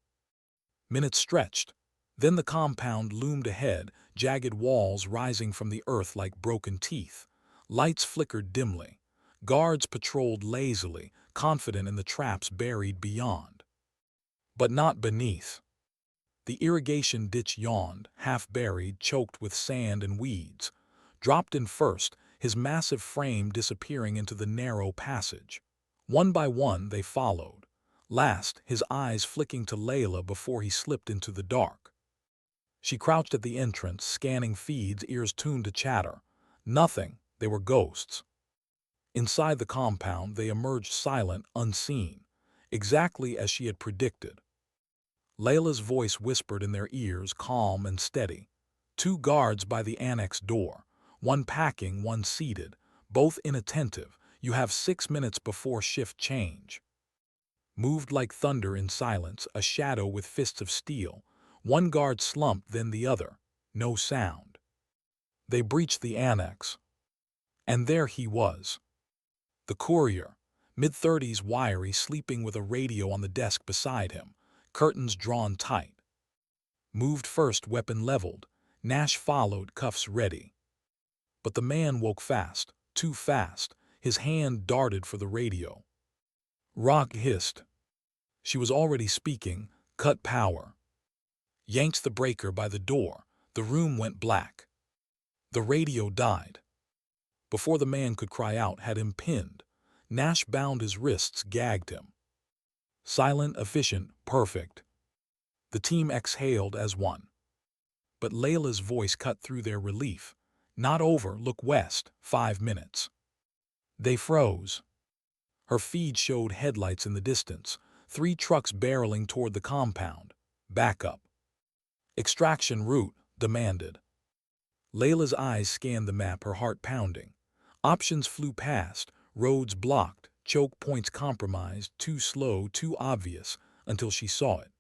Minutes stretched. Then the compound loomed ahead, jagged walls rising from the earth like broken teeth. Lights flickered dimly. Guards patrolled lazily, confident in the traps buried beyond. But not beneath. The irrigation ditch yawned, half buried, choked with sand and weeds. Dropped in first, his massive frame disappearing into the narrow passage. One by one they followed. Last, his eyes flicking to Leila before he slipped into the dark. She crouched at the entrance, scanning feeds, ears tuned to chatter. Nothing. They were ghosts. Inside the compound, they emerged silent, unseen, exactly as she had predicted. Leila's voice whispered in their ears, calm and steady. 2 guards by the annex door, one packing, one seated, both inattentive. You have 6 minutes before shift change. Moved like thunder in silence, a shadow with fists of steel. One guard slumped, then the other. No sound. They breached the annex. And there he was. The courier, mid-30s, wiry, sleeping with a radio on the desk beside him, curtains drawn tight. Moved first, weapon leveled. Nash followed, cuffs ready. But the man woke fast, too fast. His hand darted for the radio. Rock hissed. She was already speaking. Cut power. Yanked the breaker by the door. The room went black. The radio died. Before the man could cry out, had him pinned. Nash bound his wrists, gagged him. Silent, efficient, perfect. The team exhaled as one. But Leila's voice cut through their relief. Not over, look west, 5 minutes. They froze. Her feed showed headlights in the distance, 3 trucks barreling toward the compound. Backup. Extraction route, demanded. Leila's eyes scanned the map, her heart pounding. Options flew past, roads blocked, choke points compromised, too slow, too obvious, until she saw it.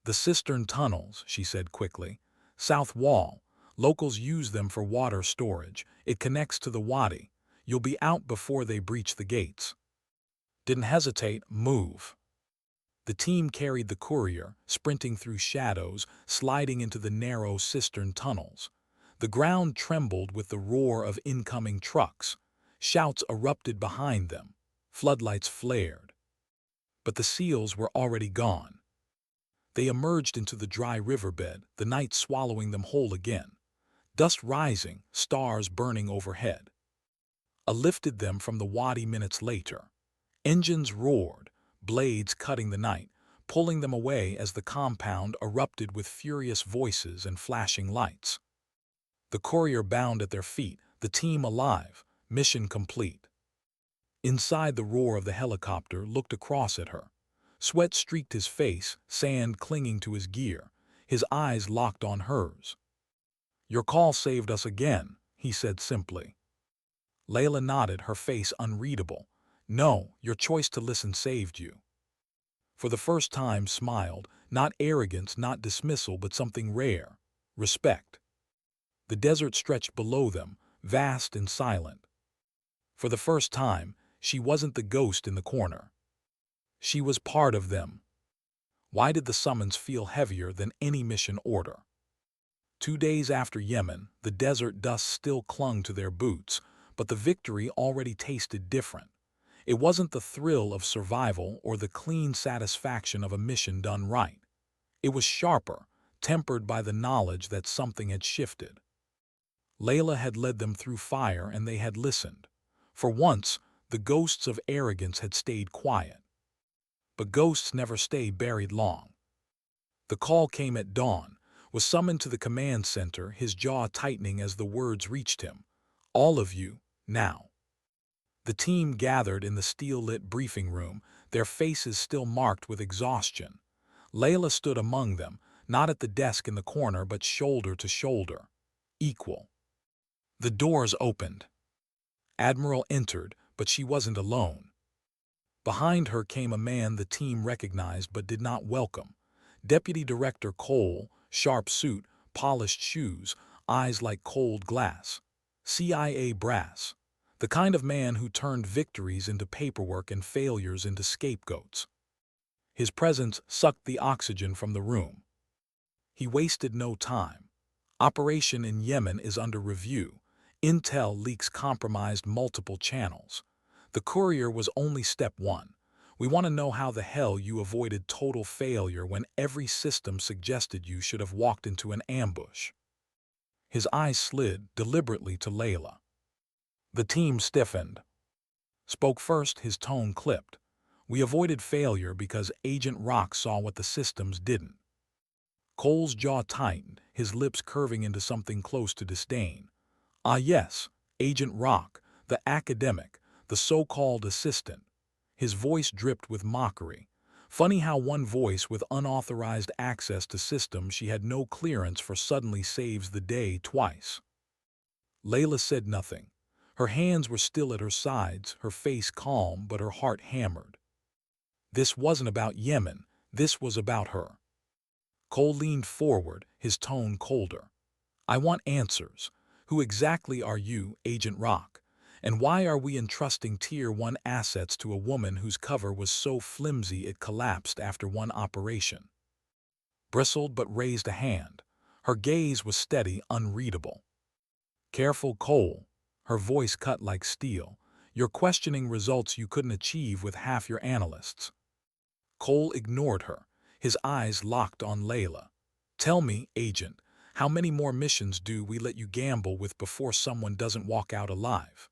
The cistern tunnels, she said quickly. South wall. Locals use them for water storage. It connects to the wadi. You'll be out before they breach the gates. Didn't hesitate, move. The team carried the courier, sprinting through shadows, sliding into the narrow cistern tunnels. The ground trembled with the roar of incoming trucks. Shouts erupted behind them. Floodlights flared. But the SEALs were already gone. They emerged into the dry riverbed, the night swallowing them whole again. Dust rising, stars burning overhead. A lifted them from the wadi minutes later. Engines roared, blades cutting the night, pulling them away as the compound erupted with furious voices and flashing lights. The courier bound at their feet, the team alive, mission complete. Inside, the roar of the helicopter looked across at her. Sweat streaked his face, sand clinging to his gear, his eyes locked on hers. "Your call saved us again," he said simply. Leila nodded, her face unreadable. "No, your choice to listen saved you." For the first time smiled, not arrogance, not dismissal, but something rare, respect. The desert stretched below them, vast and silent. For the first time, she wasn't the ghost in the corner. She was part of them. Why did the summons feel heavier than any mission order? 2 days after Yemen, the desert dust still clung to their boots, but the victory already tasted different. It wasn't the thrill of survival or the clean satisfaction of a mission done right. It was sharper, tempered by the knowledge that something had shifted. Leila had led them through fire and they had listened. For once, the ghosts of arrogance had stayed quiet. But ghosts never stay buried long. The call came at dawn, was summoned to the command center, his jaw tightening as the words reached him. "All of you, now." The team gathered in the steel-lit briefing room, their faces still marked with exhaustion. Leila stood among them, not at the desk in the corner but shoulder to shoulder. Equal. The doors opened. Admiral entered, but she wasn't alone. Behind her came a man the team recognized but did not welcome. Deputy Director Cole, sharp suit, polished shoes, eyes like cold glass. CIA brass. The kind of man who turned victories into paperwork and failures into scapegoats. His presence sucked the oxygen from the room. He wasted no time. Operation in Yemen is under review. Intel leaks compromised multiple channels. The courier was only step one. We want to know how the hell you avoided total failure when every system suggested you should have walked into an ambush. His eyes slid deliberately to Leila. The team stiffened. Spoke first, his tone clipped. "We avoided failure because Agent Rock saw what the systems didn't." Cole's jaw tightened, his lips curving into something close to disdain. "Ah yes, Agent Rock, the academic, the so-called assistant." His voice dripped with mockery. Funny how one voice with unauthorized access to systems she had no clearance for suddenly saves the day twice. Leila said nothing. Her hands were still at her sides, her face calm but her heart hammered. This wasn't about Yemen, this was about her. Cole leaned forward, his tone colder. "I want answers. Who exactly are you, Agent Rock? And why are we entrusting Tier 1 assets to a woman whose cover was so flimsy it collapsed after one operation?" Bristled but raised a hand. Her gaze was steady, unreadable. "Careful, Cole." Her voice cut like steel. "You're questioning results you couldn't achieve with half your analysts." Cole ignored her, his eyes locked on Leila. "Tell me, Agent, how many more missions do we let you gamble with before someone doesn't walk out alive?"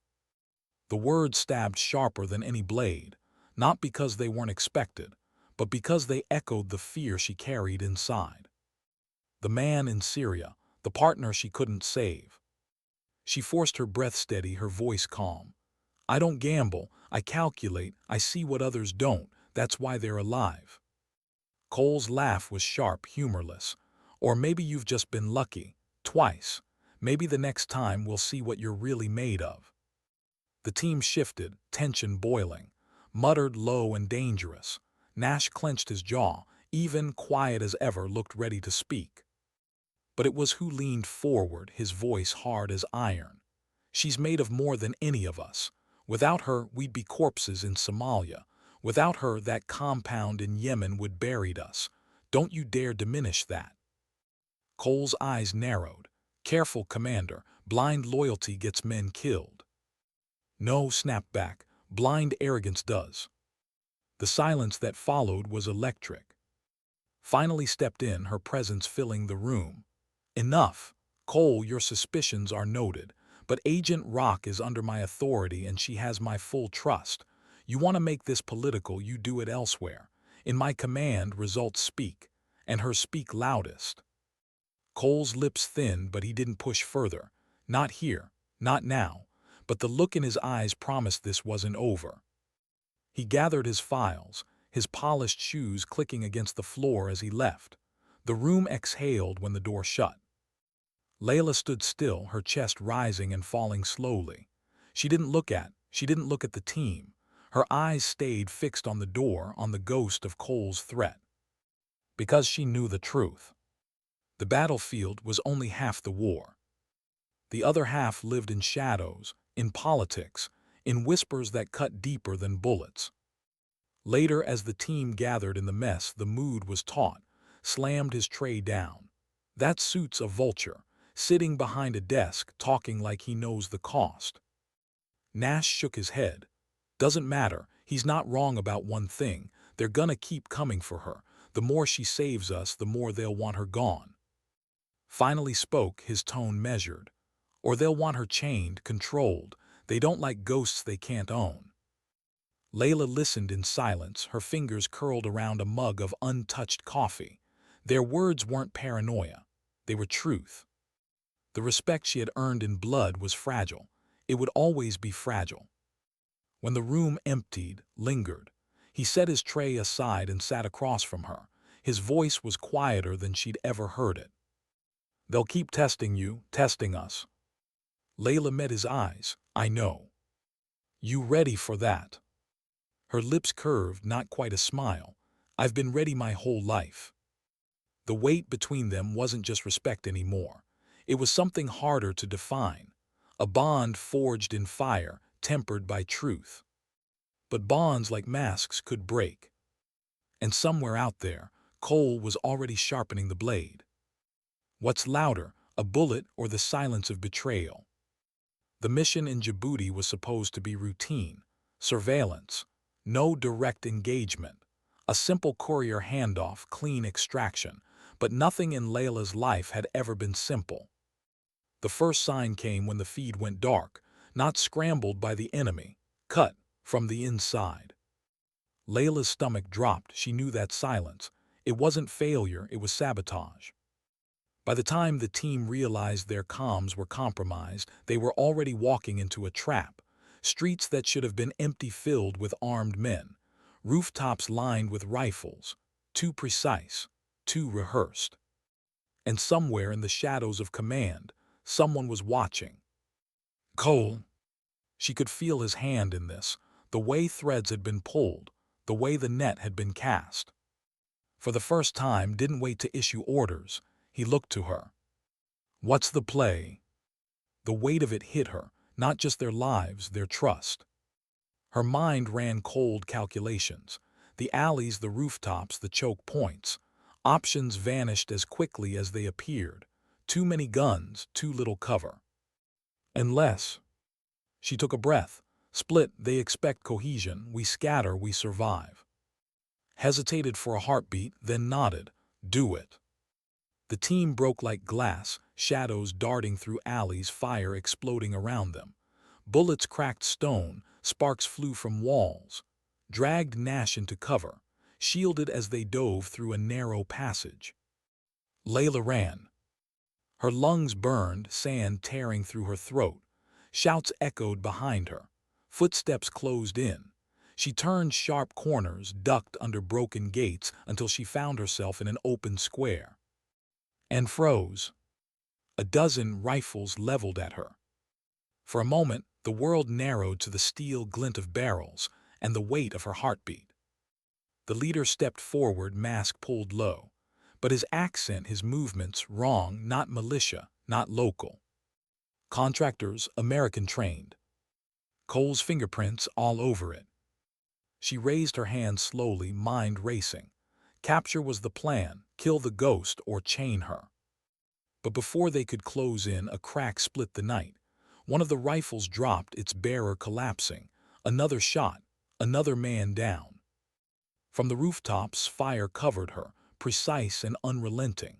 The words stabbed sharper than any blade, not because they weren't expected, but because they echoed the fear she carried inside. The man in Syria, the partner she couldn't save. She forced her breath steady, her voice calm. "I don't gamble, I calculate, I see what others don't, that's why they're alive." Cole's laugh was sharp, humorless. "Or maybe you've just been lucky, twice. Maybe the next time we'll see what you're really made of." The team shifted, tension boiling. Muttered low and dangerous. Nash clenched his jaw, even quiet as ever, looked ready to speak. But it was who leaned forward, his voice hard as iron. "She's made of more than any of us. Without her, we'd be corpses in Somalia. Without her, that compound in Yemen would buried us. Don't you dare diminish that. Cole's eyes narrowed. Careful, Commander. Blind loyalty gets men killed. No, snapped back. Blind arrogance does. The silence that followed was electric. Finally stepped in, her presence filling the room. Enough. Cole, your suspicions are noted, but Agent Rock is under my authority and she has my full trust. You want to make this political, you do it elsewhere. In my command, results speak, and hers speak loudest. Cole's lips thinned, but he didn't push further. Not here, not now, but the look in his eyes promised this wasn't over. He gathered his files, his polished shoes clicking against the floor as he left. The room exhaled when the door shut. Leila stood still, her chest rising and falling slowly. She didn't look at the team. Her eyes stayed fixed on the door, on the ghost of Cole's threat. Because she knew the truth. The battlefield was only half the war. The other half lived in shadows, in politics, in whispers that cut deeper than bullets. Later, as the team gathered in the mess, the mood was taut, slammed his tray down. That suits a vulture, sitting behind a desk, talking like he knows the cost. Nash shook his head. Doesn't matter, he's not wrong about one thing, they're gonna keep coming for her. The more she saves us, the more they'll want her gone. Finally spoke, his tone measured. Or they'll want her chained, controlled. They don't like ghosts they can't own. Leila listened in silence, her fingers curled around a mug of untouched coffee. Their words weren't paranoia. They were truth. The respect she had earned in blood was fragile. It would always be fragile. When the room emptied, lingered, he set his tray aside and sat across from her. His voice was quieter than she'd ever heard it. They'll keep testing you, testing us. Leila met his eyes. I know. You ready for that? Her lips curved, not quite a smile. I've been ready my whole life. The weight between them wasn't just respect anymore. It was something harder to define. A bond forged in fire, tempered by truth. But bonds like masks could break. And somewhere out there, Cole was already sharpening the blade. What's louder, a bullet or the silence of betrayal? The mission in Djibouti was supposed to be routine, surveillance, no direct engagement, a simple courier handoff, clean extraction, but nothing in Leila's life had ever been simple. The first sign came when the feed went dark, not scrambled by the enemy, cut from the inside. Leila's stomach dropped. She knew that silence. It wasn't failure, it was sabotage. By the time the team realized their comms were compromised, they were already walking into a trap. Streets that should have been empty filled with armed men. Rooftops lined with rifles. Too precise, too rehearsed. And somewhere in the shadows of command, someone was watching. Cole. She could feel his hand in this, the way threads had been pulled, the way the net had been cast. For the first time, didn't wait to issue orders. He looked to her. What's the play? The weight of it hit her, not just their lives, their trust. Her mind ran cold calculations. The alleys, the rooftops, the choke points. Options vanished as quickly as they appeared. Too many guns, too little cover. Unless. She took a breath. Split, they expect cohesion. We scatter, we survive. Hesitated for a heartbeat, then nodded. Do it. The team broke like glass, shadows darting through alleys, fire exploding around them. Bullets cracked stone, sparks flew from walls. Dragged Nash into cover, shielded as they dove through a narrow passage. Leila ran. Her lungs burned, sand tearing through her throat. Shouts echoed behind her. Footsteps closed in. She turned sharp corners, ducked under broken gates until she found herself in an open square. And froze. A dozen rifles leveled at her. For a moment, the world narrowed to the steel glint of barrels and the weight of her heartbeat. The leader stepped forward, mask pulled low. But his accent, his movements, wrong, not militia, not local. Contractors, American trained. Cole's fingerprints all over it. She raised her hand slowly, mind racing. Capture was the plan, kill the ghost or chain her. But before they could close in, a crack split the night. One of the rifles dropped, its bearer collapsing. Another shot, another man down. From the rooftops, fire covered her, precise and unrelenting.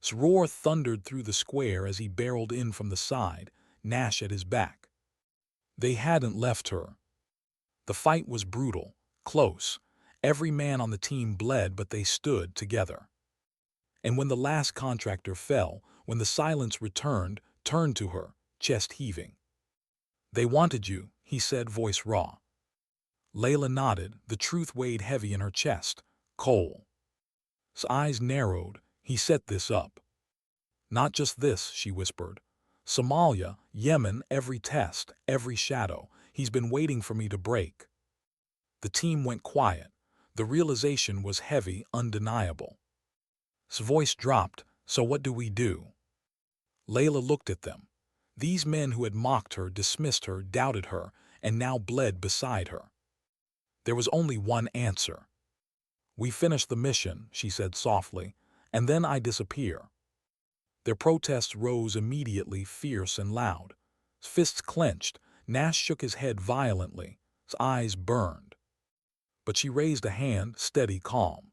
His roar thundered through the square as he barreled in from the side, Nash at his back. They hadn't left her. The fight was brutal, close. Every man on the team bled, but they stood together. And when the last contractor fell, when the silence returned, turned to her, chest heaving. "They wanted you," he said, voice raw. Leila nodded, the truth weighed heavy in her chest. Cole. His eyes narrowed. He set this up. "Not just this," she whispered. "Somalia, Yemen, every test, every shadow. He's been waiting for me to break." The team went quiet. The realization was heavy, undeniable. His voice dropped. "So what do we do?" Leila looked at them. These men who had mocked her, dismissed her, doubted her, and now bled beside her. There was only one answer. "We finish the mission," she said softly, "and then I disappear." Their protests rose immediately, fierce and loud. His fists clenched. Nash shook his head violently. His eyes burned. But she raised a hand, steady, calm.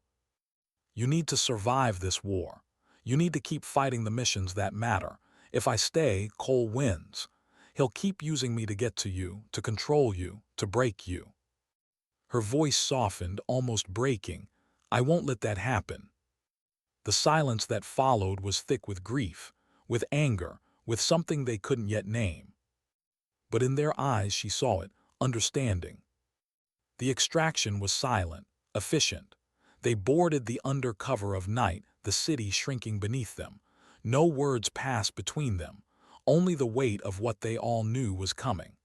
"You need to survive this war. You need to keep fighting the missions that matter. If I stay, Cole wins. He'll keep using me to get to you, to control you, to break you." Her voice softened, almost breaking. "I won't let that happen." The silence that followed was thick with grief, with anger, with something they couldn't yet name. But in their eyes she saw it, understanding. The extraction was silent, efficient. They boarded the under cover of night, the city shrinking beneath them. No words passed between them, only the weight of what they all knew was coming.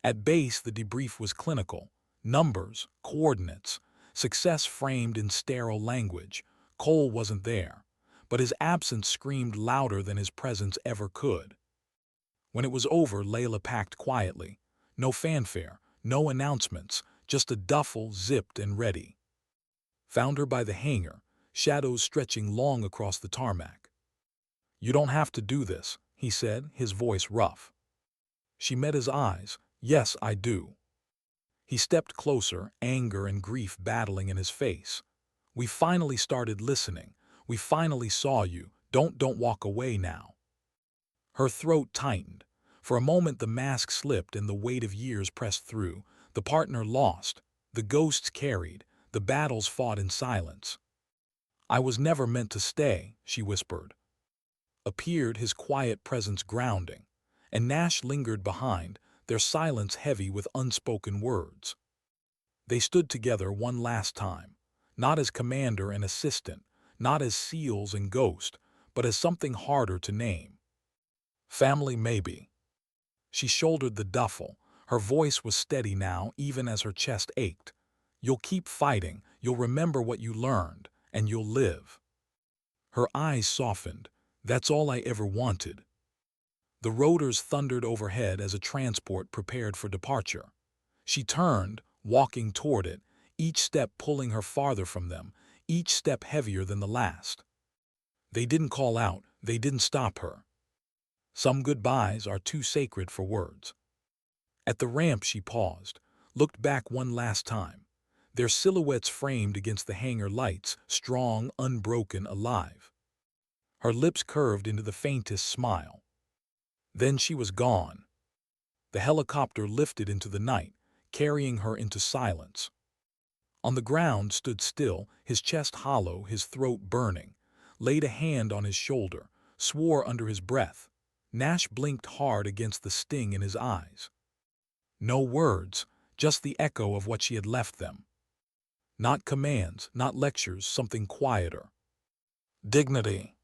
At base, the debrief was clinical. Numbers, coordinates, success framed in sterile language. Cole wasn't there, but his absence screamed louder than his presence ever could. When it was over, Leila packed quietly. No fanfare, no announcements, just a duffel zipped and ready. Found her by the hangar, shadows stretching long across the tarmac. "You don't have to do this," he said, his voice rough. She met his eyes. "Yes, I do." He stepped closer, anger and grief battling in his face. "We finally started listening. We finally saw you. Don't walk away now." Her throat tightened. For a moment the mask slipped and the weight of years pressed through. The partner lost. The ghosts carried. The battles fought in silence. "I was never meant to stay," she whispered. Appeared, his quiet presence grounding. And Nash lingered behind, their silence heavy with unspoken words. They stood together one last time, not as commander and assistant, not as SEALs and Ghost, but as something harder to name. Family, maybe. She shouldered the duffel. Her voice was steady now, even as her chest ached. "You'll keep fighting, you'll remember what you learned, and you'll live." Her eyes softened. "That's all I ever wanted." The rotors thundered overhead as a transport prepared for departure. She turned, walking toward it, each step pulling her farther from them, each step heavier than the last. They didn't call out, they didn't stop her. Some goodbyes are too sacred for words. At the ramp she paused, looked back one last time. Their silhouettes framed against the hangar lights, strong, unbroken, alive. Her lips curved into the faintest smile. Then she was gone. The helicopter lifted into the night, carrying her into silence. On the ground stood still, his chest hollow, his throat burning, laid a hand on his shoulder, swore under his breath. Nash blinked hard against the sting in his eyes. No words, just the echo of what she had left them. Not commands, not lectures, something quieter. Dignity.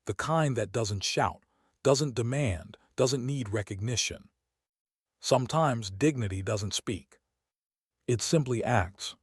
The kind that doesn't shout, doesn't demand, doesn't need recognition. Sometimes dignity doesn't speak. It simply acts.